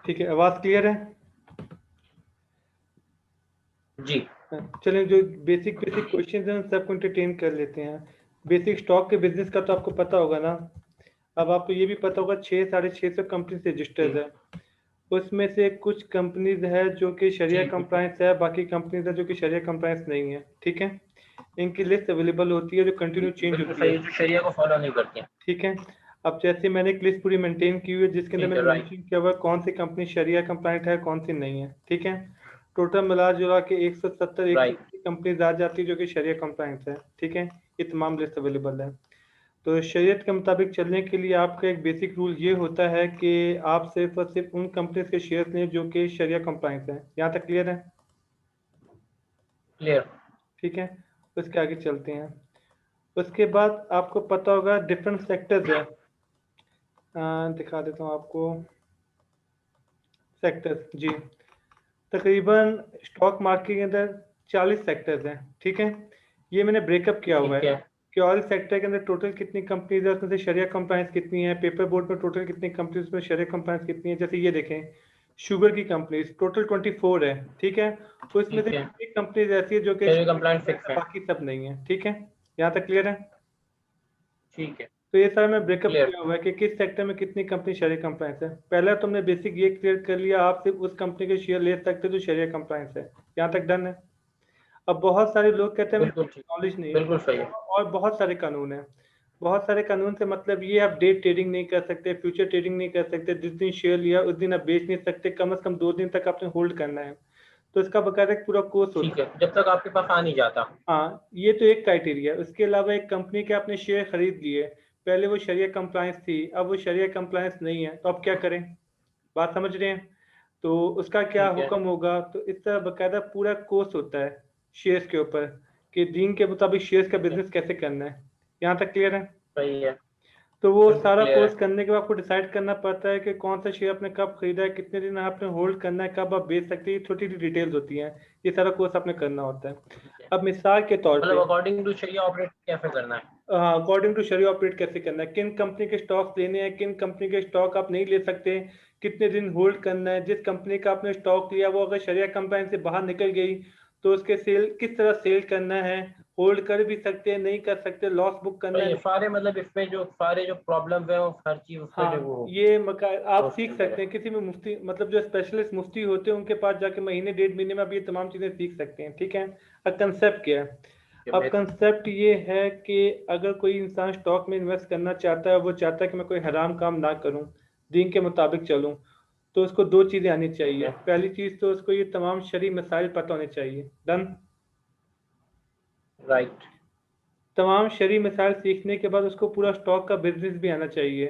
ठीक है, आवाज क्लियर है? जी। चलें, जो बेसिक बेसिक क्वेश्चन हैं उन सबको एंटरटेन कर लेते हैं। बेसिक स्टॉक के बिजनेस का तो आपको पता होगा ना। अब आपको ये भी पता होगा 600-650 कंपनी रजिस्टर्ड जी। है। उसमें से कुछ कंपनीज है जो कि शरिया जी। कंप्लायंस है, बाकी कंपनीज है जो कि शरिया कंप्लायंस नहीं है। ठीक है, इनकी लिस्ट अवेलेबल होती है जो कंटिन्यू चेंज बिल्कुल होती है। सही, जो शरिया को फॉलो नहीं करती हैं। ठीक है, अब जैसे मैंने एक लिस्ट पूरी मेंटेन की हुई है जिसके अंदर ठीक है, मैंने राइट। मेंशन किया हुआ है कौन सी कंपनी शरिया कंप्लायंट है कौन सी नहीं है। ठीक है, टोटल मिला जुला के 170 राइट। 180 कंपनीज आ जाती है जो कि शरिया कंप्लायंट है। ठीक है, ये तमाम लिस्ट अवेलेबल है। तो शरीयत के मुताबिक चलने के लिए आपका एक बेसिक रूल ये होता है कि आप सिर्फ और सिर्फ उन कंपनीज के शेयर लें जो कि शरिया कंप्लायंस हैं। यहाँ तक क्लियर है? क्लियर। ठीक है, उसके आगे चलते हैं। उसके बाद आपको पता होगा डिफरेंट सेक्टर्स है। दिखा देता हूँ आपको सेक्टर्स। जी, तकरीबन स्टॉक मार्केट के अंदर 40 सेक्टर्स हैं। ठीक है, ये मैंने ब्रेकअप किया हुआ ठीक है है। कि ऑल सेक्टर के अंदर टोटल कितनी कंपनीज है, उसमें से शरिया कंप्लायंस कितनी है, पेपर बोर्ड में टोटल कितनी कंपनीज में शरिया कंप्लायंस कितनी है। जैसे ये देखें, शुगर की कंपनीज टोटल 24 है। ठीक है, उसमें से ठीक है, एक कंपनीज ऐसी है जो कि शरिया शरिया कंप्लाइंट compliance फिक्स है, है। बाकी सब नहीं है। ठीक है, यहाँ तक क्लियर है? ठीक है। तो ये सारा मैं ब्रेकअप क्लियर। किया हुआ है कि किस सेक्टर में कितनी कंपनी शरिया कंप्लायंस है। पहला तुमने बेसिक ये क्लियर कर लिया, आप सिर्फ उस कंपनी के शेयर ले सकते हो जो शरिया कंप्लायंस है। यहाँ तक डन है? अब बहुत सारे लोग कहते हैं मेरे बिल्कुल पास ठीक। नॉलेज नहीं है। बिल्कुल सही है। और बहुत सारे कानून हैं। बहुत सारे कानून से मतलब ये, आप डे ट्रेडिंग नहीं कर सकते, फ्यूचर ट्रेडिंग नहीं कर सकते, जिस दिन शेयर लिया उस दिन आप बेच नहीं सकते, कम से कम 2 दिन तक आपने होल्ड करना है। तो इसका बकायदा एक पूरा कोर्स ठीक होता है, है। जब तक आपके पास आ नहीं जाता। हाँ, ये तो एक क्राइटेरिया है। उसके अलावा एक कंपनी के आपने शेयर खरीद लिए, पहले वो शरिया कंप्लायंस थी, अब वो शरिया कंप्लायंस नहीं है, तो अब क्या करें? बात समझ रहे हैं? तो उसका क्या ठीक है। हुक्म होगा, तो इस तरह बकायदा पूरा कोर्स होता है शेयर्स के ऊपर कि दीन के मुताबिक शेयर्स का ठीक है। बिजनेस कैसे करना है। यहाँ तक क्लियर है? सही है। तो वो बिल्कुल सारा क्लियर कोर्स है। करने के बाद आपको डिसाइड करना पड़ता है कि कौन सा शेयर आपने कब खरीदा है, कितने दिन आपने होल्ड करना है, कब आप बेच सकते हैं। ये छोटी छोटी डिटेल्स होती हैं, ये सारा कोर्स आपने करना होता है। ठीक है, अब मिसाल के तौर मतलब पे, अकॉर्डिंग टू शरिया ऑपरेट कैसे करना है। अकॉर्डिंग टू शेयर ऑपरेट कैसे करना है, किन कंपनी के स्टॉक लेने हैं, किन कंपनी के स्टॉक आप नहीं ले सकते, कितने दिन होल्ड करना है, जिस कंपनी का आपने स्टॉक लिया वो अगर शरिया कंप्लायंस से बाहर निकल गई तो उसके सेल किस तरह सेल करना है, होल्ड कर भी सकते हैं नहीं कर सकते, लॉस बुक करना सही है है, नहीं। सारे मतलब इसमें जो सारे जो प्रॉब्लम है वो हर चीज उस पे जो हाँ, वो ये आप कोर्स के सीख अंदर सकते है। हैं किसी भी मुफ्ती, मतलब जो स्पेशलिस्ट मुफ्ती होते हैं उनके पास जाके महीने 1.5 महीने में आप ये तमाम चीज़ें सीख सकते हैं। ठीक है, अब कंसेप्ट क्या है? कि अब मैं। कंसेप्ट ये है कि अगर कोई इंसान स्टॉक में इन्वेस्ट करना चाहता है, वो चाहता है कि मैं कोई हराम काम ना करूं, दीन के मुताबिक चलूं, तो उसको 2 चीज़ें आनी ठीक चाहिए। है। पहली चीज़ तो उसको ये तमाम शरई मसाइल पता होने चाहिए। डन? राइट। तमाम शरई मसाइल सीखने के बाद उसको पूरा स्टॉक का बिजनेस भी आना चाहिए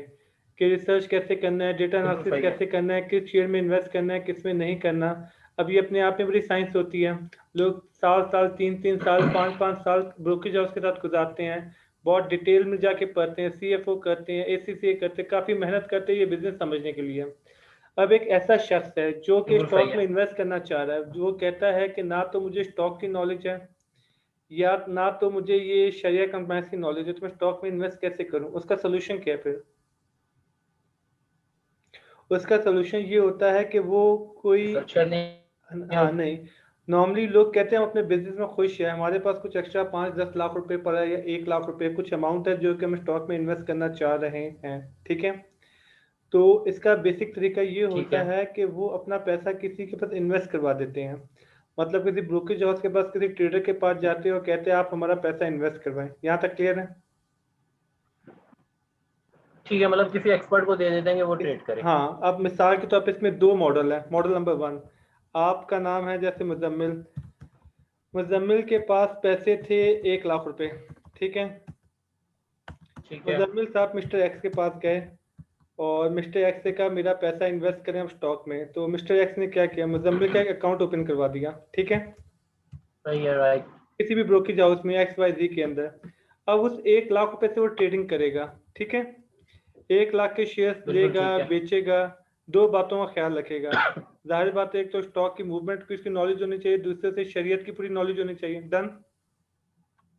कि रिसर्च कैसे करना है, डेटा बिल्कुल एनालिसिस सही है। कैसे करना है, किस शेयर में इन्वेस्ट करना है, किस में नहीं करना। अब ये अपने आप में बड़ी साइंस होती है। लोग साल साल 3-3 साल 5-5 साल ब्रोकरेज हाउस के साथ गुजारते हैं, बहुत डिटेल में जाके पढ़ते हैं, सीएफओ करते हैं, एसीसीए करते हैं, काफ़ी मेहनत करते हैं ये बिजनेस समझने के लिए। अब एक ऐसा शख्स है जो कि बिल्कुल सही स्टॉक है। में इन्वेस्ट करना चाह रहा है, जो कहता है कि ना तो मुझे स्टॉक की नॉलेज है, या ना तो मुझे ये शरिया कंप्लायंस की नॉलेज है, तो मैं स्टॉक में इन्वेस्ट कैसे करूं? उसका सोल्यूशन क्या है फिर? उसका सोल्यूशन ये होता है कि वो कोई, रिसर्च करनी हाँ होगी। नहीं, नॉर्मली लोग कहते हैं हम अपने बिजनेस में खुश है, हमारे पास कुछ एक्स्ट्रा 5-10 लाख रुपए पड़ा है या 1 लाख रुपए कुछ अमाउंट है जो कि हम स्टॉक में इन्वेस्ट करना चाह रहे हैं। ठीक है, तो इसका बेसिक तरीका ये ठीक होता है। है कि वो अपना पैसा किसी के पास इन्वेस्ट करवा देते हैं। मतलब किसी ब्रोकरेज हाउस के पास, किसी ट्रेडर के पास जाते हैं और कहते हैं आप हमारा पैसा इन्वेस्ट करवाएं। यहाँ तक क्लियर है? ठीक है, मतलब किसी एक्सपर्ट को दे देते हैं कि वो ट्रेड करे। हाँ, अब मिसाल के तौर पे इसमें 2 मॉडल है। मॉडल नंबर 1, आपका नाम है जैसे मुजम्मिल, मुजम्मिल के पास पैसे थे 1 लाख रुपए। ठीक है, ठीक है। मुजम्मिल साहब मिस्टर एक्स के पास गए और मिस्टर एक्स से कहा मेरा पैसा इन्वेस्ट करें अब स्टॉक में। तो मिस्टर एक्स ने क्या किया, मुजम्मिल का एक अकाउंट ओपन करवा दिया। ठीक है, सही है। राइट। किसी भी ब्रोकरेज हाउस में XYZ के अंदर। अब उस 1 लाख रुपए से वो ट्रेडिंग करेगा। ठीक है, 1 लाख के शेयर्स बिल्कुल लेगा, ठीक है। बेचेगा, 2 बातों का ख्याल रखेगा। जाहिर बात है, एक तो स्टॉक की मूवमेंट की उसकी नॉलेज होनी चाहिए, दूसरे से शरीयत की पूरी नॉलेज होनी चाहिए। डन?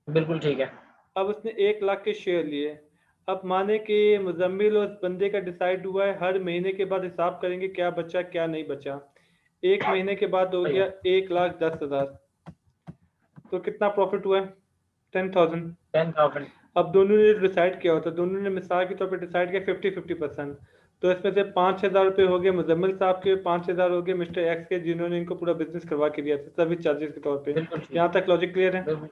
बिल्कुल ठीक है। अब उसने 1 लाख के शेयर लिए, अब माने कि मुजम्मिल और उस बंदे का डिसाइड हुआ है, हर महीने के बाद हिसाब करेंगे क्या बचा क्या नहीं बचा। एक महीने के बाद हो सही गया है। 1,10,000, तो कितना प्रॉफिट हुआ है? 10,000। 10,000। अब दोनों ने डिसाइड किया होता, दोनों ने मिसाल के तौर पे डिसाइड किया 50-50%। तो इसमें से 5,000 रुपये हो गए मुजम्मिल साहब के, 5,000 हो गए मिस्टर एक्स के, जिन्होंने इनको पूरा बिजनेस करवा के दिया था सर्विस चार्जेस के तौर पे। बिल्कुल ठीक। यहाँ तक लॉजिक क्लियर है? बिल्कुल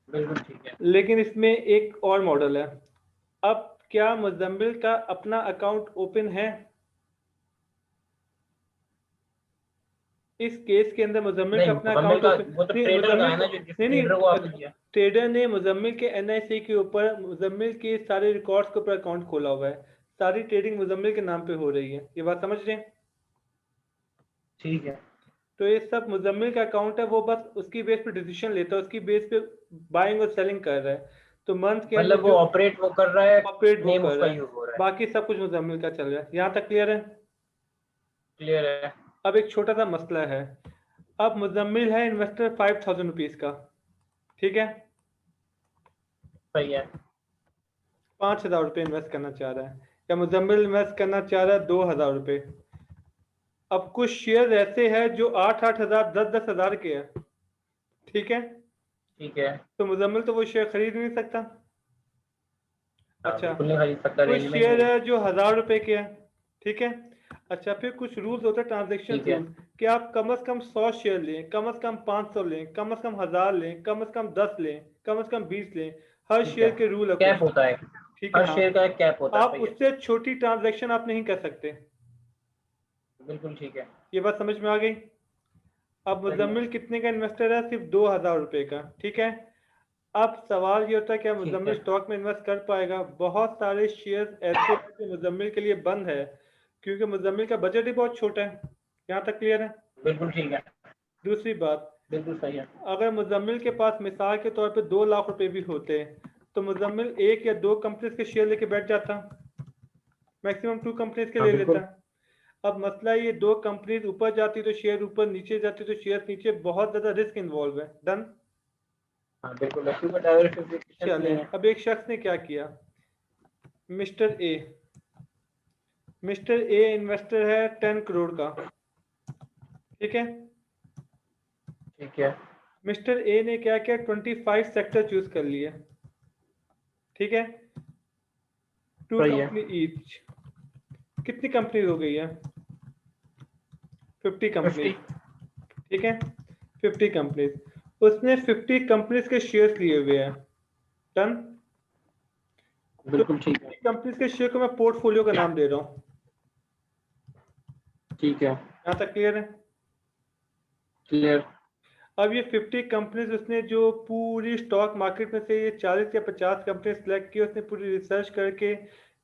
बिल्कुल ठीक है। लेकिन इसमें एक और मॉडल है। अब क्या मुजम्मिल का अपना अकाउंट ओपन है? इस केस के अंदर मुजम्मिल नहीं, का अपना मुकम्मल अकाउंट का ओपन वो तो नहीं, ट्रेडर का मुजम्मिल है का ना, जो जिस नहीं ट्रेडर को आपने नहीं, दिया। ट्रेडर ने मुजम्मिल के एनआईसी के ऊपर मुजम्मिल के सारे रिकॉर्ड्स के ऊपर अकाउंट खोला हुआ है, सारी ट्रेडिंग मुजम्मिल के नाम पे हो रही है। ये बात समझ रहे हैं? ठीक है। तो ये सब मुजम्मिल का अकाउंट है, वो बस उसकी बेस पे डिसीजन लेता है, उसकी बेस पे बाइंग और सेलिंग कर रहा है। तो मंथ के अंदर मतलब वो जो ऑपरेट वो कर रहा है, ऑपरेट वो नेम कर उसका रहा यूज है, हो रहा है। बाकी सब कुछ मुजम्मिल का चल रहा है। यहाँ तक क्लियर है? क्लियर है। अब एक छोटा सा मसला है। अब मुजम्मिल है इन्वेस्टर 5,000 रुपीज का, ठीक है? सही है। 5,000 रुपये इन्वेस्ट करना चाह रहा है, या मुजम्मिल इन्वेस्ट करना चाह रहा है 2,000 रुपये। अब कुछ शेयर ऐसे हैं जो 8-8 हज़ार 10-10 हज़ार के हैं, ठीक है? ठीक है। तो मुजम्मिल तो वो शेयर खरीद नहीं सकता। हाँ, अच्छा, बिल्कुल नहीं खरीद सकता, कुछ रेंज में ही शेयर नहीं है। है जो 1,000 रुपए के हैं, ठीक है? अच्छा, फिर कुछ रूल्स होते हैं, ट्रांजेक्शन ठीक है। रूल, कि आप कम से कम 100 शेयर लें, कम से कम 500 लें, कम से कम 1,000 लें, कम से कम 10 लें, कम से कम 20 लें। हर ठीक है। शेयर के रूल है कैप कुछ, होता है। ठीक है? हर हाँ, शेयर का एक कैप होता है। आप सही है। उससे छोटी ट्रांजैक्शन आप नहीं कर सकते। बिल्कुल ठीक है। ये बात समझ में आ गई? अब सही है। मुजम्मिल कितने का इन्वेस्टर है? सिर्फ 2,000 रुपये का, ठीक है? अब सवाल ये होता है, क्या ठीक मुजम्मिल है। स्टॉक में इन्वेस्ट कर पाएगा? बहुत सारे शेयर ऐसे हैं जो मुजम्मिल के लिए बंद है, क्योंकि मुजम्मिल का बजट ही बहुत छोटा है। यहाँ तक क्लियर है? बिल्कुल ठीक है। दूसरी बात, बिल्कुल सही है। अगर मुजम्मिल के पास मिसाल के तौर पे 2 लाख रुपए भी होते, तो मुजम्मिल एक या दो कंपनीज के शेयर लेके बैठ जाता, मैक्सिमम 2 कंपनीज के हाँ ले लेता। बिल्कुल। अब मसला ये, दो कंपनीज ऊपर जाती तो शेयर ऊपर, नीचे जाती तो शेयर नीचे, बहुत ज्यादा रिस्क इन्वॉल्व है। डन? हाँ बिल्कुल, क्योंकि डाइवर्सिफिकेशन चले, नहीं है। अब एक शख्स ने क्या किया, mister A. Mister a investor है 10 करोड़ का, ठीक है? ठीक है। मिस्टर ए ने क्या किया, 25 सेक्टर चूज कर लिए, ठीक है? 2 सही है। Company each. कितनी कंपनी हो गई है? 50 कंपनीज, 50। ठीक है? 50 कंपनीज, उसने 50 कंपनीज के शेयर्स लिए हुए हैं। डन? तो बिल्कुल ठीक है। कंपनीज के शेयर को मैं पोर्टफोलियो का नाम दे रहा हूँ। ठीक है। यहाँ तक क्लियर है? क्लियर। अब ये 50 कंपनीज उसने जो पूरी स्टॉक मार्केट में से ये 40 या 50 कंपनी सेलेक्ट की, उसने पूरी रिसर्च करके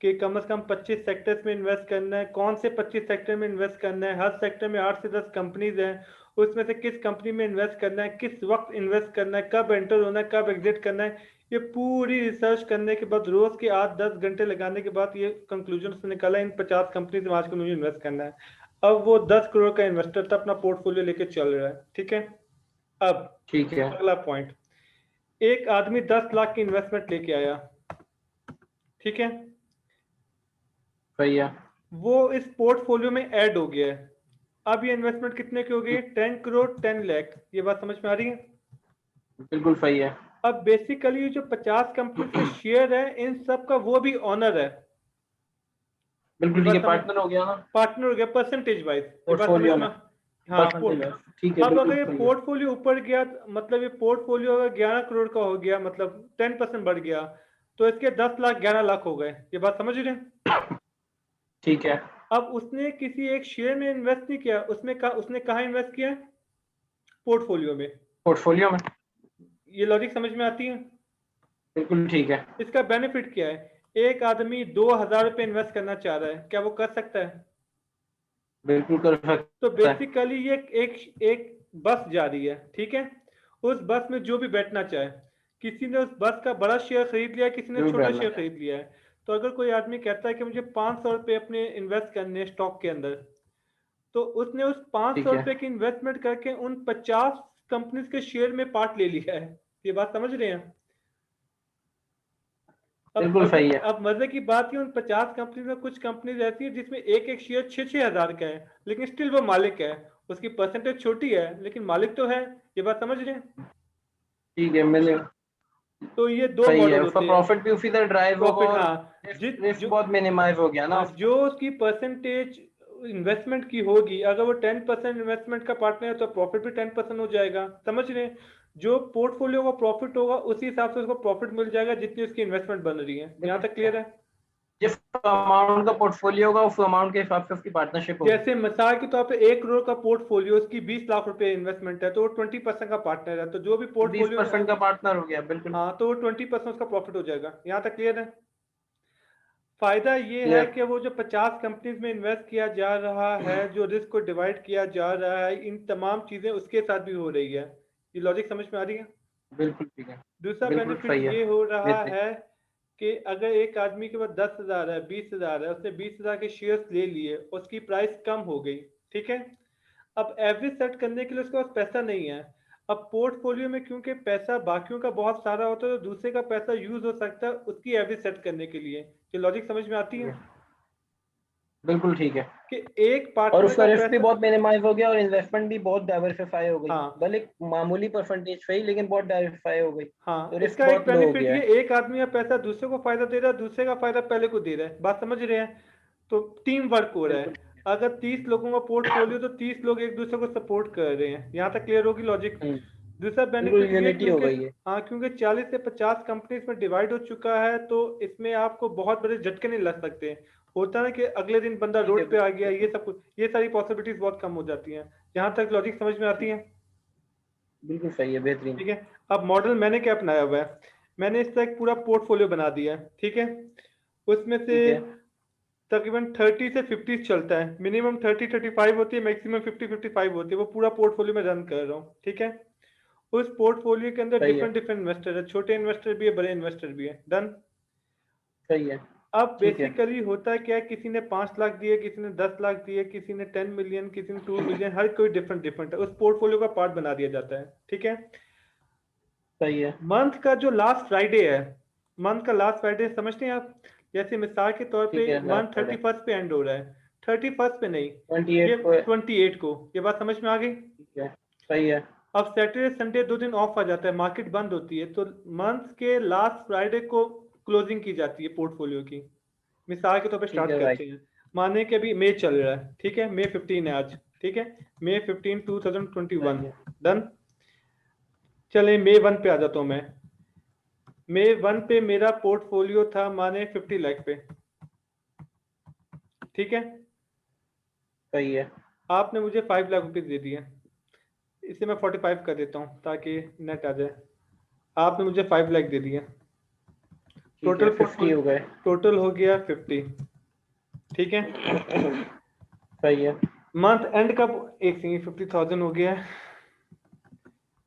कि कम से कम 25 सेक्टर्स में इन्वेस्ट करना है। कौन से 25 सेक्टर में इन्वेस्ट करना है? हर सेक्टर में 8 से 10 कंपनीज हैं, उसमें से किस कंपनी में इन्वेस्ट करना है, किस वक्त इन्वेस्ट करना है, कब एंटर होना है, कब एग्जिट करना है। ये पूरी रिसर्च करने के बाद, रोज के 8-10 घंटे लगाने के बाद, ये कंक्लूजन उसने निकाला, इन 50 कंपनीज में आज को मुझे इन्वेस्ट करना है। अब वो 10 करोड़ का इन्वेस्टर था, अपना पोर्टफोलियो लेके चल रहा है, ठीक है? अब ठीक है। अगला पॉइंट, एक आदमी 10 लाख की इन्वेस्टमेंट लेके आया, ठीक है? सही है। वो इस पोर्टफोलियो में ऐड हो गया है। अब ये इन्वेस्टमेंट कितने की हो गई? 10 करोड़ 10 लाख। ये बात समझ में आ रही है? बिल्कुल सही है। अब बेसिकली जो 50 कंपनीज के शेयर है, इन सब का वो भी ऑनर है। ये बिल्कुल ठीक बात है, समझ, पार्टनर हो गया ना। पार्टनर हो गया परसेंटेज वाइज। ये बात समझ पोर्टफोलियो में? में। हाँ, परसेंटेज है। ठीक है, अब बिल्कुल अगर ये सही है। पोर्टफोलियो ऊपर गया, मतलब ये पोर्टफोलियो अगर 11 करोड़ का हो गया, मतलब 10% बढ़ गया, तो इसके 10 लाख 11 लाख हो गए। ये बात समझ रहे हैं? ठीक है। अब उसने किसी एक शेयर में इन्वेस्ट नहीं किया, उसने कहाँ इन्वेस्ट किया? पोर्टफोलियो में। पोर्टफोलियो में। ये लॉजिक समझ में आती है? बिल्कुल ठीक है। इसका बेनिफिट क्या है? एक आदमी 2,000 रुपये इन्वेस्ट करना चाह रहा है, क्या वो कर सकता है? बिल्कुल कर तो सकता है। बेसिकली ये एक बस जा रही है, ठीक है? उस बस में जो भी बैठना चाहे, किसी ने उस बस का बड़ा शेयर खरीद लिया, किसी ने जो भी छोटा बैठना शेयर चाहे। खरीद लिया है। तो अगर कोई आदमी कहता है कि मुझे 500 रुपये अपने इन्वेस्ट करने स्टॉक के अंदर, तो उसने उस पाँच ठीक सौ है। रुपये की इन्वेस्टमेंट करके उन 50 कंपनीज के शेयर में पार्ट ले लिया है। ये बात समझ रहे हैं? बिल्कुल सही है। अब मजे की बात है, उन 50 कंपनी में कुछ कंपनीज ऐसी है जिसमें एक एक शेयर 6-6 हजार का है, लेकिन स्टिल वो मालिक है, उसकी परसेंटेज छोटी है लेकिन मालिक तो है। ये बात समझ रहे हैं? ठीक है, मैंने तो ये दो सही है, मॉडल उसका होते हैं। प्रॉफिट भी उसी तरह ड्राइव होगा प्रॉफिट, और हाँ। रिस्क जिस रिस्क जो बहुत मिनिमाइज हो गया ना हाँ, उसका। जो उसकी परसेंटेज इन्वेस्टमेंट की होगी, अगर वो 10% इन्वेस्टमेंट का पार्टनर है तो प्रॉफिट भी 10% हो जाएगा। समझ रहे हैं? जो पोर्टफोलियो का प्रॉफिट होगा उसी हिसाब से उसको प्रॉफिट मिल जाएगा जितनी उसकी इन्वेस्टमेंट बन रही है। यहाँ बिल्कुल तक ठीक है। क्लियर है? जिस अमाउंट का पोर्टफोलियो होगा उस अमाउंट के हिसाब से उसकी पार्टनरशिप होगी। जैसे मिसाल के तौर पे 1 करोड़ का पोर्टफोलियो, उसकी 20 लाख रुपए इन्वेस्टमेंट है, तो वो 20% का पार्टनर है, तो जो भी तो बीस पोर्टफोलियो में, परसेंट का पार्टनर हो गया, बिल्कुल। हाँ, तो वो 20% उसका प्रॉफिट हो जाएगा। यहाँ तक क्लियर है? फायदा ये है क्लियर। कि वो जो 50 कंपनीज में इन्वेस्ट किया जा रहा है, जो रिस्क को डिवाइड किया जा रहा है, इन तमाम चीजें उसके साथ भी हो रही है। ये लॉजिक समझ में आ रही है? बिल्कुल ठीक है। दूसरा बिल्कुल बेनिफिट सही है। ये हो रहा बेहतरीन। है कि अगर एक आदमी के पास 10 हजार है, 20 हजार है, उसने 20 हजार के शेयर्स ले लिए, उसकी प्राइस कम हो गई, ठीक है। अब एवरेज सेट करने के लिए उसके पास पैसा नहीं है। अब पोर्टफोलियो में क्योंकि पैसा बाकियों का बहुत सारा होता है, तो दूसरे का पैसा यूज हो सकता है उसकी एवरेज सेट करने के लिए। ये लॉजिक समझ में आती ठीक है? है। बिल्कुल ठीक है। कि एक और पार्टनर उसका का रिस्क भी पैसा, बहुत मिनिमाइज हो गया और इन्वेस्टमेंट भी बहुत डाइवर्सिफाई हो गई। हाँ भले एक मामूली परसेंटेज सही, लेकिन बहुत डाइवर्सिफाई हो गई, हाँ, तो रिस्क इसका एक बहुत लो हो बेनिफिट गया ये, है। एक आदमी का पैसा दूसरे को फायदा दे रहा है, दूसरे का फायदा पहले को दे रहा है। बात समझ रहे हैं? तो टीम वर्क हो रहा बिल्कुल। है। अगर 30 लोगों का पोर्टफोलियो, तो 30 लोग एक दूसरे को सपोर्ट कर रहे हैं। यहाँ तक क्लियर होगी लॉजिक? दूसरा बिल्कुल बेनिफिट ये, यूनिटी हो क्योंकि गई है। हाँ, क्योंकि 40 से 50 कंपनीज में डिवाइड हो चुका है, तो इसमें आपको बहुत बड़े झटके नहीं लग सकते। होता है ना कि अगले दिन बंदा ठीक है, रोड पे आ बिल्कुल गया, ठीक ये है। सब कुछ, ये सारी पॉसिबिलिटीज बहुत कम हो जाती हैं। यहाँ तक लॉजिक समझ में आती है? बिल्कुल सही है, बेहतरीन। ठीक है। अब मॉडल मैंने क्या अपनाया हुआ है, मैंने इसका एक पूरा पोर्टफोलियो बना दिया है, ठीक है। उसमें से ठीक है। तकरीबन 30 से 50 चलता है, मिनिमम 30-35 होती है, मैक्सिमम 50-55 होती है। वो पूरा पोर्टफोलियो में रन कर रहा हूँ, ठीक है। उस पोर्टफोलियो के अंदर सही है। डिफरेंट डिफरेंट इन्वेस्टर है, छोटे इन्वेस्टर भी है, बड़े इन्वेस्टर भी है। डन। सही है। अब ठीक है। बेसिकली होता है क्या है, किसी ने 5 लाख दिए, किसी ने 10 लाख दिए, किसी ने 10 मिलियन, किसी ने 2 मिलियन, हर कोई डिफरेंट डिफरेंट है, उस पोर्टफोलियो का पार्ट बना दिया जाता है, ठीक है। सही है। मंथ का जो लास्ट फ्राइडे है, मंथ का लास्ट फ्राइडे समझते हैं आप? जैसे मिसाल के तौर पे ठीक है, मंथ लास्ट है। 31st पे एंड हो रहा है, 31st पे नहीं, 28 ये को है। 28 को। ये बात समझ में आ गई? ठीक है। सही है। अब सैटरडे संडे 2 दिन ऑफ आ जाता है, मार्केट बंद होती है, तो मंथ के लास्ट फ्राइडे को क्लोजिंग की जाती है पोर्टफोलियो की। मिसाल के तौर पे ठीक स्टार्ट है, राइट। करते हैं। माने कि अभी मई चल रहा है, ठीक है, मई 15 है आज, ठीक है, मई 15 2021। सही है। डन। चले मई 1 पे आ जाता हूँ मैं। मई 1 पे मेरा पोर्टफोलियो था माने 50 लाख पे, ठीक है। सही है। आपने मुझे 5 लाख रुपए दे दिए, इसे मैं 45 कर देता हूँ ताकि नेट आ जाए। आपने मुझे 5 लाख दे दिए, ठीक है, टोटल 50 हो पोर्टफोलियो, गए। टोटल हो गया 50, ठीक है। सही है। मंथ एंड कब, एक सेकंड, 50,000 हो गया।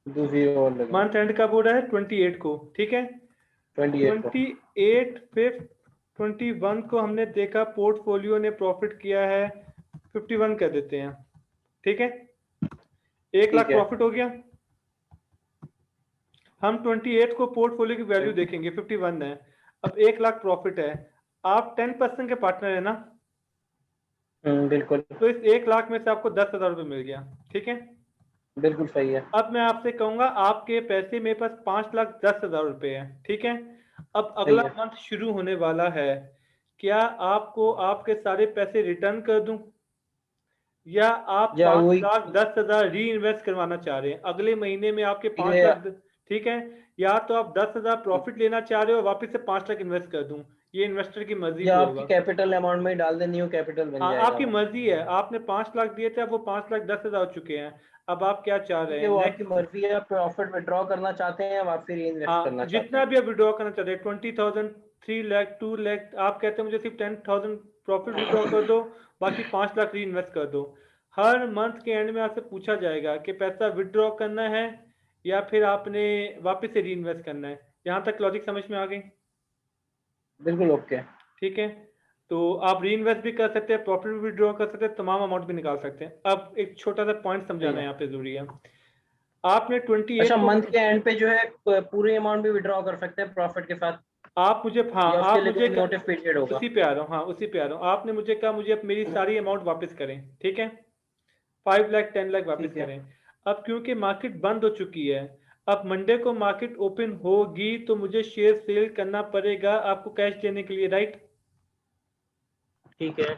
दूसरी और लगे। मंथ एंड कब हो रहा है? 28 को, ठीक है। 28 को। 28 फिफ्थ 21 को हमने देखा पोर्टफोलियो ने प्रॉफिट किया है, 51 कर देते हैं, ठीक है। 1 लाख ठीक है। प्रॉफिट हो गया। हम 28 को पोर्टफोलियो की वैल्यू बिल्कुल। देखेंगे, 51 है। अब 1 लाख प्रॉफिट है, आप 10% के पार्टनर है ना, बिल्कुल। तो इस 1 लाख में से आपको 10,000 रुपये मिल गया, ठीक है। बिल्कुल सही है। अब मैं आपसे कहूंगा, आपके पैसे मेरे पास 5,10,000 रुपये है, ठीक है। अब सही अगला है। मंथ शुरू होने वाला है, क्या आपको आपके सारे पैसे रिटर्न कर दूं, या आप या पांच वही। लाख दस हजार री इन्वेस्ट करवाना चाह रहे हैं अगले महीने में आपके ठीक पांच है। लाख ठीक है। या तो आप 10,000 प्रॉफिट लेना चाह रहे हो, वापस से 5 लाख इन्वेस्ट कर दूं, ये इन्वेस्टर की मर्जी या पे आपकी होगा। कैपिटल अमाउंट में ही डाल दे, न्यू कैपिटल बन हाँ, जाएगा आपकी वो। मर्जी है, आपने 5 लाख दिए थे, अब वो 5,10,000 हो चुके हैं। अब आप क्या चाह रहे ठीक है, हैं वो आपकी नेक्स्ट? मर्जी है, आप प्रॉफिट विड्रॉ करना चाहते हैं या वापसी री इन्वेस्ट हाँ, करना चाहते जितना हैं। भी आप विड्रॉ करना चाहते हैं, 20,000, 3 लाख, 2 लाख, आप कहते हैं मुझे सिर्फ 10,000 प्रॉफिट विड्रॉ कर दो, बाकी 5 लाख री इन्वेस्ट कर दो। हर मंथ के एंड में आपसे पूछा जाएगा कि पैसा विड्रॉ करना है या फिर आपने वापस से री इन्वेस्ट करना है। यहाँ तक लॉजिक समझ में आ गई? बिल्कुल ओके। ठीक है। तो आप री इन्वेस्ट भी कर सकते हैं, प्रॉफिट भी विड्रॉ कर सकते हैं, तमाम अमाउंट भी निकाल सकते हैं। अब एक छोटा सा पॉइंट सही समझाना है। यहाँ पे जरूरी है। आपने अच्छा, 28 को, मंथ के एंड पे जो है पूरी अमाउंट भी विड्रॉ कर सकते हैं प्रॉफिट के साथ। आप मुझे, हाँ या उसके आप लिए मुझे कोई नोटिस पीरियड होगा? उसी पे आ रहा हूँ, हाँ उसी पे आ रहा हूँ। आपने मुझे कहा मुझे अब मेरी सारी अमाउंट वापस करें, ठीक है, 5 लाख 10 लाख वापस ठीक है। करें। अब क्योंकि मार्केट बंद हो चुकी है, अब मंडे को मार्केट ओपन होगी तो मुझे शेयर सेल करना पड़ेगा आपको कैश देने के लिए, राइट। ठीक है।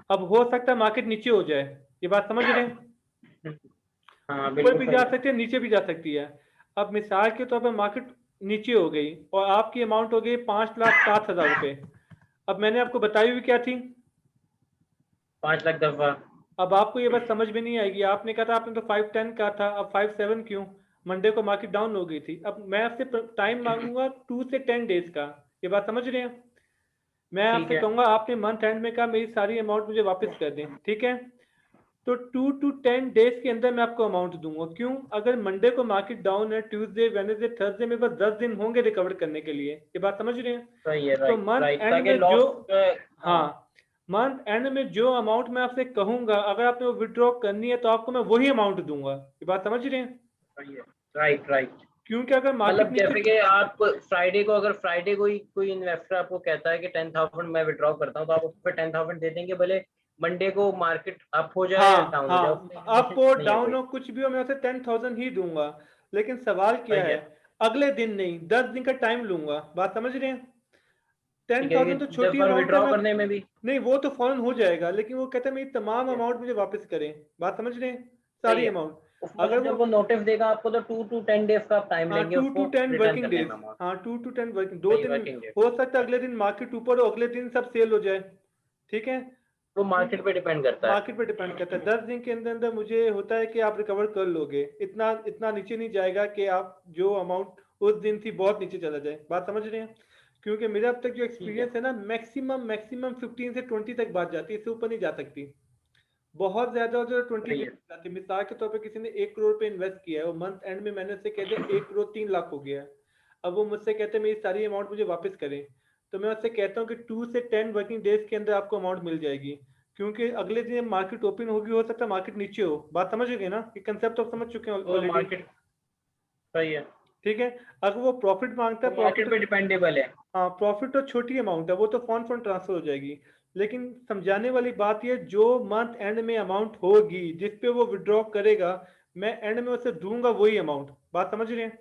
अब हो सकता है मार्केट नीचे हो जाए, ये बात समझ रहे हैं, हाँ ऊपर बिल्कुल भी सही जा है। सकती है नीचे भी जा सकती है। अब मिसाल के तौर पर मार्केट नीचे हो गई और आपकी अमाउंट हो गई 5,60,000 रुपये। अब मैंने आपको बताई हुई क्या थी? 5 लाख दफा। अब आपको ये बात समझ में नहीं आएगी, आपने कहा था, आपने तो 510 का था, अब 57 क्यों? मंडे को मार्केट डाउन हो गई थी। अब मैं आपसे टाइम मांगूंगा 2 से 10 डेज का, ये बात समझ रहे हैं। मैं ठीक आपसे है। कहूंगा आपने मंथ एंड में कहा मेरी सारी अमाउंट मुझे वापस कर दें, ठीक है, तो 2 to 10 डेज के अंदर मैं आपको अमाउंट दूंगा। क्यों? अगर मंडे को मार्केट डाउन है, ट्यूसडे वेडनेसडे थर्सडे में बस 10 दिन होंगे रिकवर करने के लिए, ये बात समझ रहे हैं। सही है। तो राइट मंथ राइट, एंड ताकि में जो, लॉस। हाँ। हाँ, मंथ एंड में जो अमाउंट मैं आपसे कहूंगा अगर आपने वो विड्रॉ करनी है तो आपको मैं वही अमाउंट दूंगा, ये बात समझ रहे हैं। सही है। Right right. क्योंकि अगर मार्केट मतलब नीचे, जैसे कि आप फ्राइडे को, अगर फ्राइडे को ही कोई इन्वेस्टर आपको कहता है कि 10,000 मैं विड्रॉ करता हूँ, तो आप उस पर 10,000 दे देंगे, भले मंडे को मार्केट अप हो जाए या हाँ डाउन हो जाए, हाँ, उसमें अप कंडीशन हो नहीं है डाउन कोई। हो कुछ भी हो, मैं उसे 10,000 ही दूंगा। लेकिन सवाल क्या सही है, है। अगले दिन नहीं, 10 दिन का टाइम लूंगा, बात समझ रहे हैं। टेन ठीक है, थाउजेंड तो ये छोटी फॉर अमाउंट है, विड्रॉ मैं, करने में भी। नहीं वो तो फौरन हो जाएगा, लेकिन वो कहते हैं मेरी तमाम ठीक है। अमाउंट मुझे वापस करें, बात समझ रहे हैं, सही सारी है। अमाउंट। उसमें अगर वो, जब वो नोटिस देगा आपको, तो 2 to 10 डेज का आप टाइम हाँ लेंगे टू टू उसको टेन रिटर्न वर्किंग करने डेज में अमाउंट। हाँ 2 to 10 वर्किंग, दो वही दिन वर्किंग डेज। हो सकता है अगले दिन मार्केट ऊपर हो, अगले दिन सब सेल हो जाए, ठीक है। वो क्योंकि मार्केट पे डिपेंड करता है। मार्केट पे डिपेंड करता है, 10 दिन के अंदर अंदर मुझे होता है कि आप रिकवर कर लोगे, इतना इतना नीचे नहीं जाएगा कि आप जो अमाउंट उस दिन थी बहुत नीचे चला जाए, बात समझ रहे हैं। क्योंकि मेरा अब तक जो ठीक है। एक्सपीरियंस है ना, मैक्सिमम मैक्सिमम 15 से 20 तक बात जाती है, इससे ऊपर नहीं जा सकती। बहुत ज्यादा हो जो 20 सही पे है। जाती है। मिसाल के तौर पे किसी ने 1 करोड़ पे इन्वेस्ट किया है और मंथ एंड में मैंने उससे कह दिया 1 करोड़ 3 लाख हो गया है। अब वो मुझसे कहते हैं मेरी सारी अमाउंट मुझे वापस करें, तो मैं उससे कहता हूँ कि 2 से 10 वर्किंग डेज के अंदर आपको अमाउंट मिल जाएगी। क्योंकि अगले दिन मार्केट ओपन होगी, हो सकता है मार्केट नीचे हो, बात समझ गए ना, ये कंसेप्ट आप समझ चुके हैं तो ऑलरेडी, मार्केट। सही है। ठीक है। अगर वो प्रॉफिट मांगता तो है, मार्केट पे प्रॉफिट, डिपेंडेबल है। हाँ प्रॉफिट तो छोटी अमाउंट है, वो तो फॉन फॉन ट्रांसफर हो जाएगी। लेकिन समझाने वाली बात ये, जो मंथ एंड में अमाउंट होगी जिस पे वो विड्रॉ करेगा, मैं एंड में उसे दूंगा वही अमाउंट, बात समझ रहे हैं।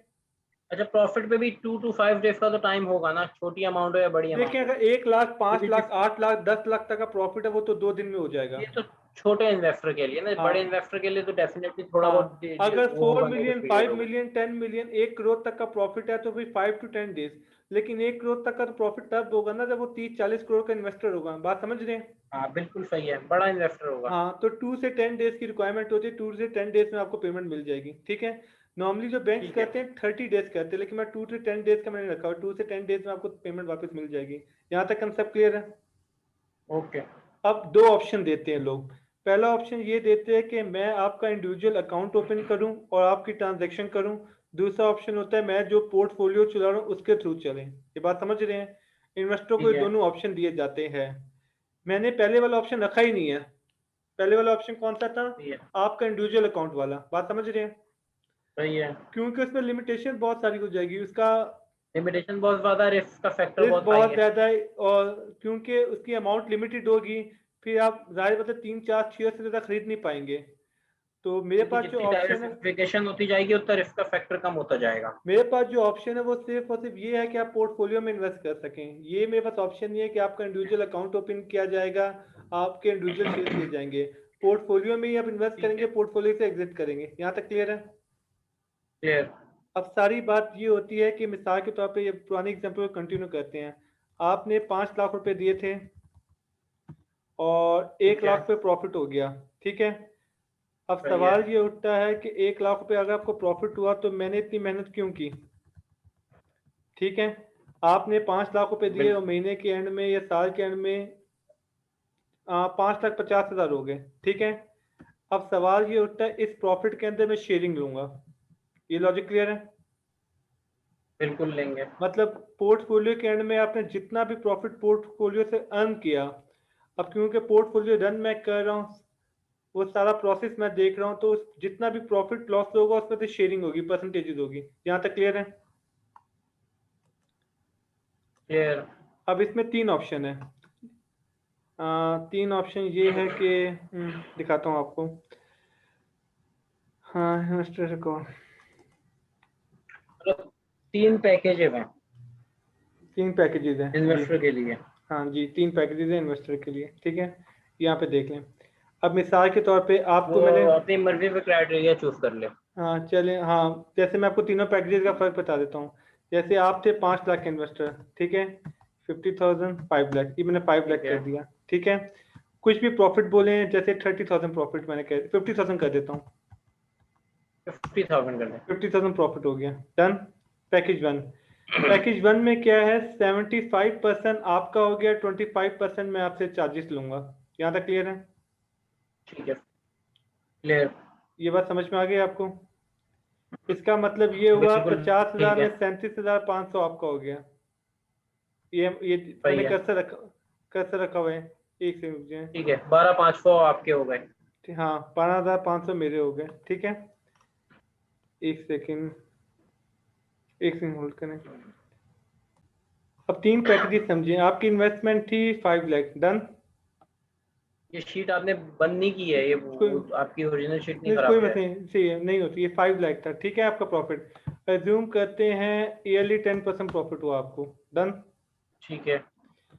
अच्छा, प्रॉफिट पे भी 2 to 5 डेज का तो टाइम होगा ना, छोटी अमाउंट हो या बड़ी देखें, अमाउंट हो? अगर 1 लाख, पांच क्योंकि लाख जिस, 8 लाख 10 लाख तक का प्रॉफिट है वो तो 2 दिन में हो जाएगा। ये तो छोटे इन्वेस्टर के लिए ना, बड़े हाँ इन्वेस्टर के लिए तो डेफिनेटली थोड़ा बहुत हाँ, अगर वो फोर होगा, notice million period 5 million 10 million 1 crore तक का प्रॉफिट है तो फिर 5 to 10 डेज। लेकिन 1 करोड़ तक का तो प्रॉफिट तब होगा ना जब वो 30 40 करोड़ का इन्वेस्टर होगा, बात समझ रहे हैं। हाँ बिल्कुल सही है, बड़ा इन्वेस्टर होगा। हाँ, तो 2 से 10 डेज की रिक्वायरमेंट होती है, 2 से 10 डेज में आपको पेमेंट मिल जाएगी, ठीक है। नॉर्मली जो बैंक्स ठीक है। कहते हैं 30 डेज कहते हैं, लेकिन मैं 2 से 10 डेज का मैंने रखा हुआ, 2 से 10 डेज में आपको पेमेंट वापस मिल जाएगी। यहाँ तक कंसेप्ट क्लियर है। ओके। अब दो ऑप्शन देते हैं लोग। पहला ऑप्शन ये देते हैं कि मैं आपका इंडिविजुअल अकाउंट ओपन करूं और आपकी ट्रांजैक्शन करूं। दूसरा ऑप्शन होता है मैं जो पोर्टफोलियो चला रहा हूं उसके थ्रू चलें, ये बात समझ रहे हैं। इन्वेस्टरों को ठीक ये है। दोनों ऑप्शन दिए जाते हैं। मैंने पहले वाला ऑप्शन रखा ही नहीं है। पहले वाला ऑप्शन कौन सा था? सही है। आपका इंडिविजुअल अकाउंट वाला, बात समझ रहे हैं। सही है। क्योंकि उसमें लिमिटेशन बहुत सारी हो जाएगी, उसका लिमिटेशन बहुत ज्यादा, रिस्क का फैक्टर रिस्क बहुत हाई बहुत है। ज़्यादा है, और क्योंकि उसकी अमाउंट लिमिटेड होगी, फिर आप जाहिर बात है 3 4 6 से ज़्यादा खरीद नहीं पाएंगे। तो मेरे क्योंकि पास जो जितनी ऑप्शन है, डाइवर्सिफिकेशन होती जाएगी उतना रिस्क का फैक्टर कम होता जाएगा। वो सिर्फ और सिर्फ ये है कि आप पोर्टफोलियो में इन्वेस्ट कर सकें। ये मेरे पास ऑप्शन नहीं है कि आपका इंडिविजुअल अकाउंट ओपन किया जाएगा, आपके इंडिविजुअल शेयर लिए जाएंगे। पोर्टफोलियो में ही आप इन्वेस्ट ठीक करेंगे, है। पोर्टफोलियो से एग्जिट करेंगे, यहाँ तक क्लियर है। क्लियर। अब सारी बात ये होती है कि मिसाल के तौर पे ये पुरानी एग्जांपल को कंटिन्यू करते हैं। आपने 5 लाख रुपए दिए थे और एक ठीक है। लाख पे प्रॉफिट हो गया, ठीक है। अब सही है। सवाल ये उठता है कि 1 लाख रुपए अगर आपको प्रॉफिट हुआ तो मैंने इतनी मेहनत क्यों की, ठीक है। आपने 5 लाख रुपए दिए और बिल्कुल। महीने के एंड में या साल के एंड में 5,50,000 हो गए, ठीक है। अब सवाल ये उठता है इस प्रॉफिट के अंदर मैं शेयरिंग लूंगा, ये लॉजिक क्लियर है। बिल्कुल लेंगे। मतलब पोर्टफोलियो के एंड में आपने जितना भी प्रॉफिट पोर्टफोलियो से अर्न किया, अब क्योंकि पोर्टफोलियो रन मैं कर रहा हूँ, वो सारा प्रोसेस मैं देख रहा हूँ, तो जितना भी प्रॉफिट लॉस होगा उसमें से शेयरिंग होगी, परसेंटेजेस होगी, यहाँ तक क्लियर है। क्लियर। अब इसमें 3 ऑप्शन है। 3 ऑप्शन ये है कि दिखाता हूँ आपको। हाँ, इन्वेस्टर को मतलब 3 पैकेज है 3 पैकेजेस हैं जी। इन्वेस्टर के लिए। हाँ जी, 3 पैकेजेस हैं इन्वेस्टर के लिए, ठीक है। यहाँ पे देख लें। अब मिसाल के तौर पे आपको वो मैंने अपनी मर्जी पे क्राइटेरिया चूज कर ले। हाँ चलें, हाँ जैसे मैं आपको तीनों पैकेजेस का फ़र्क बता देता हूँ। जैसे आप थे 5 लाख इन्वेस्टर, ठीक है। 50,000 5 लाख, ये मैंने 5 ठीक लाख कर है। दिया, ठीक है। कुछ भी प्रॉफिट बोले, जैसे 30,000 प्रॉफिट मैंने कह 50,000 कर देता हूँ। 50,000 कर दे। 50,000 प्रॉफिट हो गया, डन। पैकेज 1। पैकेज 1 में क्या है, 75% आपका हो गया, 25% मैं आपसे चार्जेस लूंगा। यहाँ तक क्लियर है? ठीक है, क्लियर। ये बात समझ में आ गई आपको? इसका मतलब ये हुआ बिल्कुल 50,000 ठीक है। में 37,500 आपका हो गया। ये सही मैंने है। कर्सर रखा हुआ है। एक से रुक जाए। ठीक है, 12,500 आपके हो गए। हाँ, 12,500 मेरे हो गए, ठीक है। एक सेकेंड, एक सेकेंड होल्ड करें। अब 3 पैकेजेस समझिए। आपकी इन्वेस्टमेंट थी 5 लाख, डन। ये शीट आपने बंद नहीं की है, ये कोई आपकी ओरिजिनल शीट नहीं नहीं, खराब कोई हुई बात है। नहीं, सही है, नहीं होती, ये 5 लाख था, ठीक है। आपका प्रॉफिट एज्यूम करते हैं ईयरली 10% प्रॉफिट हुआ आपको, डन। ठीक है,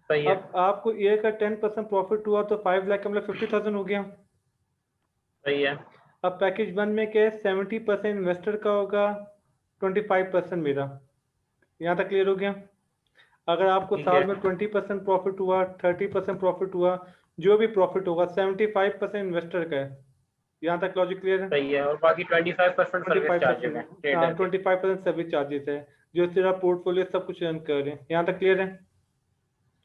सही है। अब आपको ईयर का 10% प्रॉफिट हुआ तो 5 लाख का मतलब 50,000 हो गया। सही है। अब पैकेज 1 में क्या है, 70% इन्वेस्टर का होगा, 25% मेरा। यहाँ तक क्लियर हो गया? अगर आपको ठीक साल है। में 20% प्रॉफिट हुआ, 30% प्रॉफिट हुआ, जो भी प्रॉफिट होगा 75% इन्वेस्टर का है। यहाँ तक लॉजिक क्लियर है? सही है, और बाकी 25% सर्विस चार्जेस 25%, हैं हाँ ट्रेडर के। 25% सर्विस चार्जेस है, जो तेरा पोर्टफोलियो सब कुछ रन कर रहे हैं। यहाँ तक क्लियर है?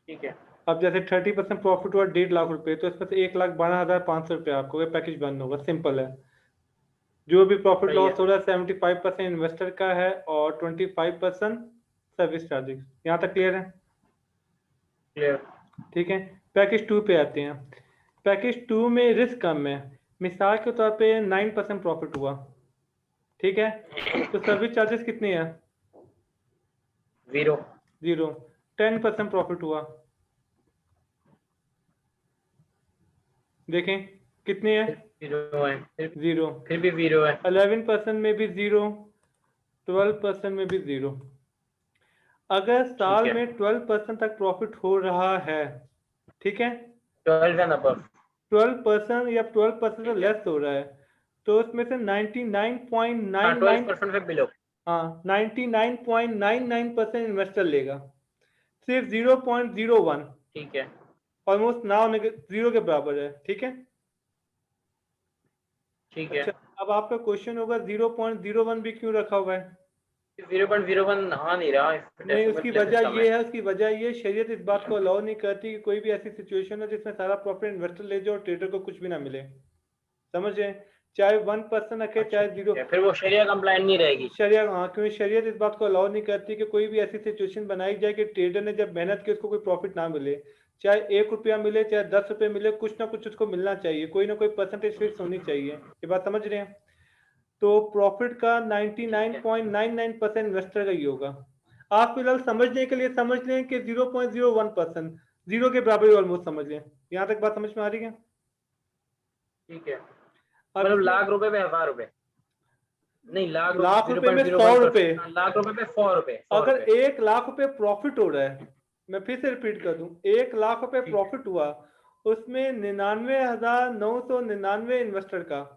ठीक है। अब जैसे 30% प्रॉफिट हुआ 1.5 लाख रुपए, तो इसमें से 1,12,500 रुपये आपको पैकेज बंद होगा, सिंपल है। जो भी प्रॉफिट सही है। लॉस हो रहा है 75% इन्वेस्टर का है और 25% सर्विस चार्जेस। यहाँ तक क्लियर है? क्लियर। ठीक है। पैकेज 2 पे आते हैं। पैकेज 2 में रिस्क कम है। मिसाल के तौर पे 9% प्रॉफिट हुआ, ठीक है। तो सर्विस चार्जेस कितने हैं? 0। 0। 10% प्रॉफिट हुआ, देखें कितने हैं? 0 है, 0। फिर भी 0 है। 11% में भी 0, 12% में भी 0। अगर ठीक साल है। में 12% तक प्रॉफिट हो रहा है, ठीक है, 12 एंड अबव। 12% या 12% से ठीक है। लेस हो रहा है, तो उसमें से हाँ, 99.99, 12% से बिलो। हाँ 99.99% इन्वेस्टर लेगा। सिर्फ 0.01, ठीक है। ऑलमोस्ट ना होने के 0 के बराबर है, ठीक है। ठीक है। अच्छा, अब आपका क्वेश्चन होगा 0.01 भी क्यों रखा हुआ है? 0.01 आ नहीं रहा इस नहीं, उसकी डेसिमल प्लेस वजह सिस्टम में। ये है, उसकी वजह ये, शरीयत इस बात को अलाउ नहीं करती कि कोई भी ऐसी सिचुएशन हो जिसमें सारा प्रॉफिट इन्वेस्टर ले जाए और ट्रेडर को कुछ भी ना मिले। समझ रहे हैं? चाहे 1% रखे, अच्छा, चाहे ठीक 0। है, फिर वो शरिया कंप्लाइंट नहीं रहेगी। शरिया, हाँ, क्योंकि शरीयत इस बात को अलाउ नहीं करती कि कोई भी ऐसी सिचुएशन बनाई जाए कि ट्रेडर ने जब मेहनत की उसको कोई प्रॉफिट ना मिले। चाहे 1 रुपया मिले, चाहे 10 रुपये मिले, कुछ ना कुछ उसको मिलना चाहिए, कोई ना कोई परसेंटेज फिक्स होनी चाहिए। ये बात समझ रहे हैं? तो प्रॉफिट का ठीक है। 99.99% इन्वेस्टर का ही होगा। आप फिलहाल समझने के लिए समझ लें कि 0.01%, 0 के बराबर ऑलमोस्ट समझ लें। यहाँ तक बात समझ में आ रही है? ठीक है, अब मतलब इसमें लाख रुपए पे 1,000 रुपए। नहीं, लाख जीरो रुपए पॉइंट में जीरो 100 वन रुपए। परसेंट लाख रुपए पे 100 रुपए, 100 अगर रुपए। 1 लाख रुपए प्रॉफिट हो रहा है, मैं फिर से रिपीट कर दूं, 1 लाख रुपए ठीक है। प्रॉफिट हुआ, उसमें 99,999 इन्वेस्टर का।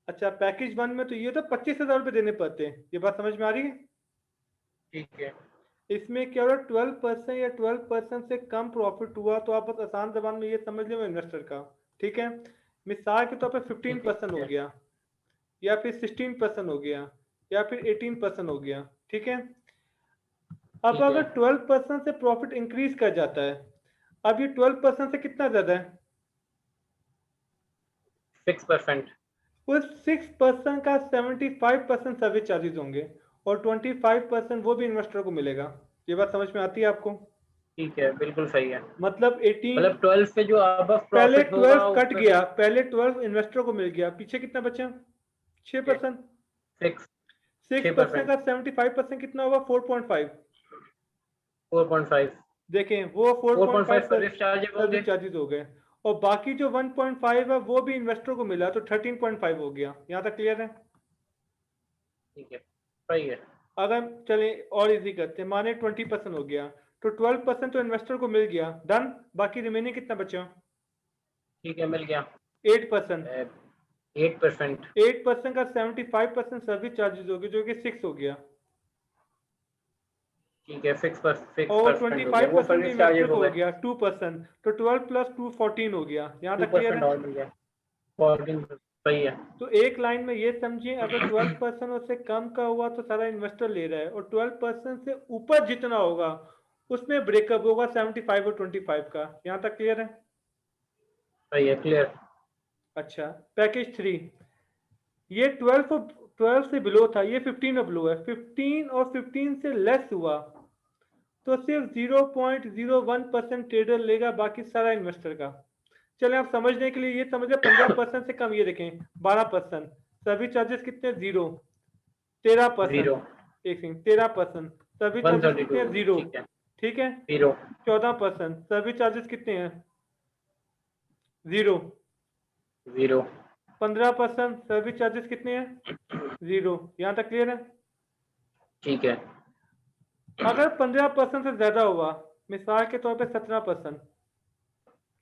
अच्छा, पैकेज 1 में तो ये तो 25,000 रुपये देने पड़ते हैं। ये बात समझ में आ रही है? ठीक है। इसमें क्या हो रहा है, 12% या 12% से कम प्रॉफिट हुआ तो आप बस आसान जबान में ये समझ लें वो इन्वेस्टर का, ठीक है। मिसाल के तौर पे ठीक 15% हो है। गया, या फिर 16% हो गया, या फिर 18% हो गया, ठीक है। अब ठीक अगर है। 12% से प्रॉफिट इंक्रीज कर जाता है, अब ये 12% से कितना ज्यादा है? 6%। उस 6% का 75% सर्विस चार्जेस होंगे, और 25% वो भी इन्वेस्टर को मिलेगा। ये बात समझ में आती है आपको? ठीक है, बिल्कुल सही है। मतलब 18, मतलब 12 से जो अब पहले प्रॉफिट होगा 12 कट उसमें गया, पहले 12 इन्वेस्टर को मिल गया, पीछे कितना बचा? से 6%। 6 6% 6%। का 75% कितना होगा? 4.5। 4.5 देखें वो 4.5 4.5 सर्विस चार्जेस होंगे। सर्विस चार्जेस हो गए, और बाकी जो 1.5 है वो भी इन्वेस्टर को मिला, तो 13.5 हो गया। यहाँ तक क्लियर है? ठीक है, सही है। अगर चले और इजी करते हैं, माने 20% हो गया, तो 12% तो इन्वेस्टर को मिल गया, डन। बाकी रिमेनिंग कितना बचा? ठीक है, मिल गया 8%। 8%। 8% का 75% सर्विस चार्जेस हो गए, जो कि 6 हो गया, ठीक है, फिक्स और 6% हो गया, वो 25% सर्विस इन्वेस्टर चार्जेस को हो हो गए। गया 2%, तो 12 + 2 14 हो गया। यहाँ तक क्लियर 2% है? और मिल गया, 14, सही है। तो एक लाइन में ये समझिए, अगर 12% उससे कम का हुआ तो सारा इन्वेस्टर ले रहा है, और 12% से ऊपर जितना होगा उसमें ब्रेकअप होगा 75 और 25 का। यहाँ तक क्लियर है? सही है, क्लियर। अच्छा, पैकेज 3, ये 12 से बिलो था, ये 15 और बिलो है। 15 और 15 से लेस हुआ तो सिर्फ 0.01% ट्रेडर लेगा, बाकी सारा इन्वेस्टर का। चले आप समझने के लिए ये समझे, 15% से कम, ये देखें 12%। सर्विस चार्जेस कितने? 0। 13%। 0 एक सेकंड, 13%। सर्विस चार्जेस कितने हैं? 132, 0। ठीक है, ठीक है। 0 14%। सर्विस चार्जेस कितने हैं? 0। 0 15%। सर्विस चार्जेस कितने हैं? 0। यहाँ तक क्लियर है? ठीक है, अगर 15% से ज्यादा हुआ, मिसाल के तौर पे 17%,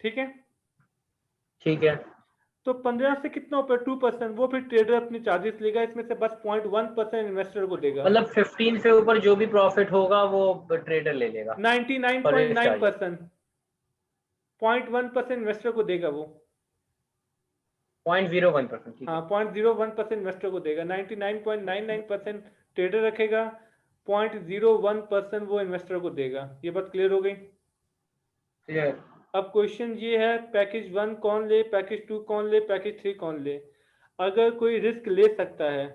ठीक है, ठीक है। तो 15 से कितना ऊपर? 2%, वो फिर ट्रेडर अपनी चार्जेस लेगा, इसमें से बस 0.1% इन्वेस्टर को देगा। मतलब 15 से ऊपर जो भी प्रॉफिट होगा वो ट्रेडर ले लेगा, सर्विस चार्जेस। 99.9%, 0.1% इन्वेस्टर को देगा वो। 0.01%, ठीक हाँ, है। 0.01% इन्वेस्टर को देगा, 99.99% ट्रेडर रखेगा, 0.01% वो इन्वेस्टर को देगा। ये बात क्लियर हो गई? क्लियर। अब क्वेश्चन ये है, पैकेज 1 कौन ले, पैकेज 2 कौन ले, पैकेज 3 कौन ले? अगर कोई रिस्क ले सकता है,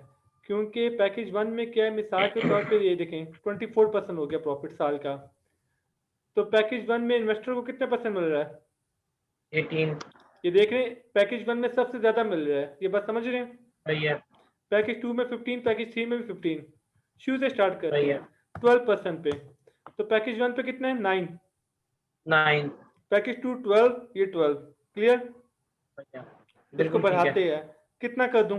क्योंकि पैकेज 1 में क्या है, मिसाल के तौर पे ये देखें 24% हो गया प्रॉफिट साल का, तो पैकेज 1 में इन्वेस्टर को कितने परसेंट मिल रहा है? 18, ये देख रहे हैं, पैकेज 1 में सबसे ज्यादा मिल रहा है, ये बात समझ रहे हैं? सही है, पैकेज 2 में 15, पैकेज 3 में भी 15। शुरू से स्टार्ट करते सही है। हैं 12% पे, तो पैकेज 1 पे कितना है? 9। 9, पैकेज 2 12, ये 12। क्लियर? सही है, इसको बिल्कुल ठीक है। बढ़ाते हैं, कितना कर दूं?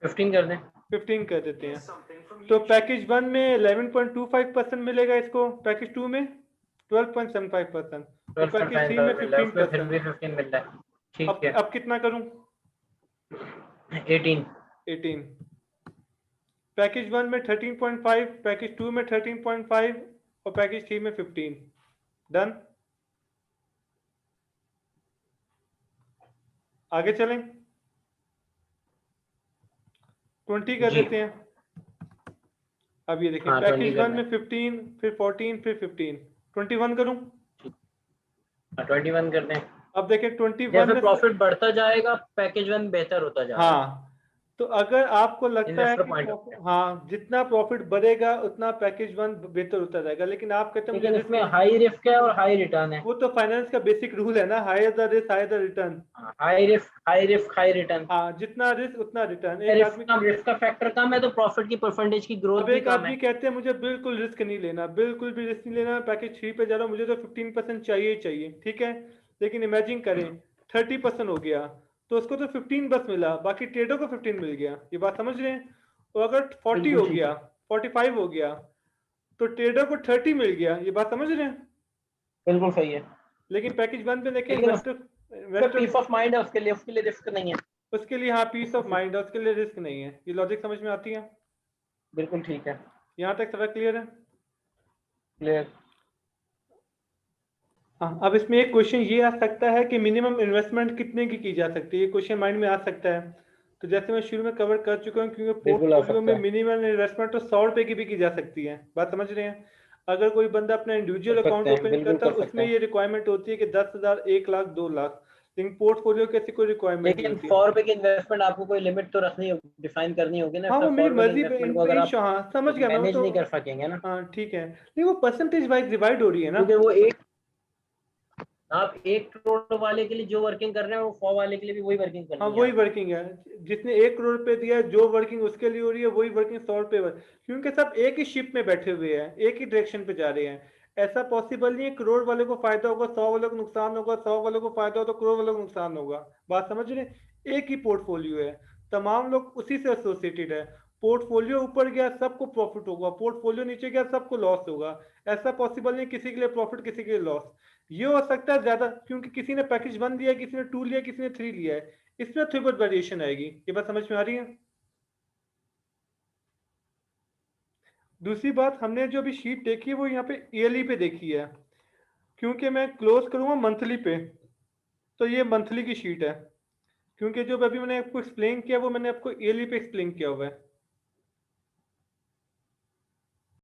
15 कर दें। 15 कर देते हैं। तो पैकेज 1 में 11.25% मिलेगा इसको, पैकेज 2 में 12.75%, और पैकेज 3 में 12.5 मिल रहा है, उसमें फिर 15%। भी 15 मिल रहा है, ठीक है। अब कितना करूं? 18, 18। पैकेज 1 में 13.5, पैकेज 2 में 13.5, और पैकेज 3 में 15। डन। आगे चलें, 20 कर जी। देते हैं। अब ये देखें, हाँ, 20 पैकेज 1 करना में है। 15, फिर 14, फिर 15, 21 करूं? हाँ, 21 कर दें। अब देखें 21 जैसे में प्रॉफिट बढ़ता जाएगा पैकेज 1 बेहतर होता जा रहा है, हाँ, तो अगर आपको लगता है इन्वेस्टर कि पॉइंट ऑफ व्यू। हाँ, जितना प्रॉफिट बढ़ेगा उतना पैकेज 1 बेहतर होता जाएगा, लेकिन आप कहते हैं मुझे लेकिन रिस्क इसमें नहीं। हाई रिस्क है और हाई रिटर्न है। वो तो फाइनेंस का बेसिक रूल है ना, higher the risk higher the return. High risk high return. हाँ, जितना रिस्क उतना रिटर्न। एक आदमी रिस्क का फैक्टर कम है तो प्रॉफिट की परसेंटेज की ग्रोथ अब भी एक कम आदमी है। कहते हैं मुझे बिल्कुल रिस्क नहीं लेना, बिल्कुल भी रिस्क नहीं लेना, पैकेज 3 पे जा रहा हूँ, मुझे तो 15% चाहिए ही चाहिए, ठीक है। लेकिन इमेजिन करें 30% हो गया, तो उसको तो 15 बस मिला, बाकी ट्रेडर को 15 मिल गया। ये बात समझ रहे हैं? और अगर 40 बिल्कुल हो ठीक गया, है, 45 हो गया, तो ट्रेडर को 30 मिल गया। ये बात समझ रहे हैं? बिल्कुल सही है। लेकिन पैकेज 1 पे देखें, लेकिन इन्वेस्टर उसमें इन्वेस्टर पीस ऑफ माइंड है, उसके लिए रिस्क नहीं है। उसके लिए हाँ पीस ऑफ माइंड है, उसके लिए रिस्क नहीं है। ये लॉजिक समझ में आती है? बिल्कुल ठीक है, यहाँ तक सारा क्लियर है? क्लियर। हाँ, अब इसमें एक क्वेश्चन ये आ सकता है कि मिनिमम इन्वेस्टमेंट कितने की जा सकती है, ये क्वेश्चन माइंड में आ सकता है। तो जैसे मैं शुरू में कवर कर चुका हूँ, क्योंकि बिल्कुल आ पोर्टफोलियो सकता में है, मिनिमम इन्वेस्टमेंट तो 100 रुपए की भी की जा सकती है। बात समझ रहे हैं? अगर कोई बंदा अपना कर इंडिविजुअल सकते अकाउंट हैं, ओपन बिल्कुल करता है, कर सकते उसमें हैं। ये रिक्वायरमेंट होती है कि 10,000, 1 लाख, 2 लाख, लेकिन पोर्टफोलियो की ऐसी कोई रिक्वायरमेंट नहीं लेकिन होती है। 100 रुपए की इन्वेस्टमेंट आपको कोई लिमिट तो रखनी होगी, डिफाइन करनी होगी ना। हाँ, वो 100 मेरी रुपए की मर्जी पे इन्वेस्टमेंट को अगर आप हाँ समझ गया मैं, वो मैनेज तो नहीं कर सकेंगे ना, हाँ ठीक है, नहीं वो परसेंटेज वाइज डिवाइड हो रही है ना। क्योंकि वो एक आप 1 करोड़ वाले के लिए जो वर्किंग कर रहे हैं वो 100 वाले के लिए भी वही वर्किंग हाँ करनी है वही आपको। वर्किंग है, जिसने 1 करोड़ रुपए दिया है जो वर्किंग उसके लिए हो रही है वही वर्किंग 100 रुपए क्योंकि सब एक ही शिप में बैठे हुए हैं, एक ही डायरेक्शन पे जा रहे हैं। ऐसा पॉसिबल नहीं है करोड़ वाले को फायदा होगा 100 वालों को नुकसान होगा, 100 वालों को फायदा हो तो करोड़ वालों को नुकसान होगा। बात समझ रहे हैं? एक ही पोर्टफोलियो है, तमाम लोग उसी से एसोसिएटेड है। पोर्टफोलियो ऊपर गया सबको प्रॉफिट होगा, पोर्टफोलियो नीचे गया सबको लॉस होगा। ऐसा पॉसिबल नहीं किसी के लिए प्रॉफिट किसी के लिए लॉस। ये हो सकता है ज्यादा क्योंकि किसी ने पैकेज 1 लिया, किसी ने 2 लिया, किसी ने 3 लिया है, इसमें थोड़ी बहुत वेरिएशन आएगी। ये बात समझ में आ रही है? दूसरी बात, हमने जो अभी शीट देखी है वो यहाँ पे ईयरली पे देखी है, क्योंकि मैं क्लोज करूँगा मंथली पे, तो ये मंथली की शीट है। क्योंकि जो अभी मैंने आपको एक्सप्लेन किया वो मैंने आपको ईयरली पे एक्सप्लेन किया हुआ है।